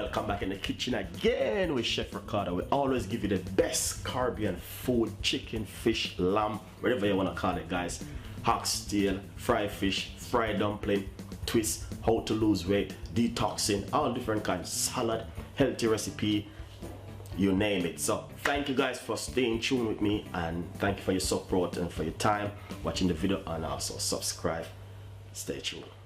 welcome back in the kitchen again with Chef Ricardo. We always give you the best Caribbean food, chicken, fish, lamb, whatever you want to call it, guys. Oxtail, fried fish, fried dumpling, twist, how to lose weight, detoxing, all different kinds, salad, healthy recipe, you name it. So thank you guys for staying tuned with me, and thank you for your support and for your time watching the video, and also subscribe. Stay tuned.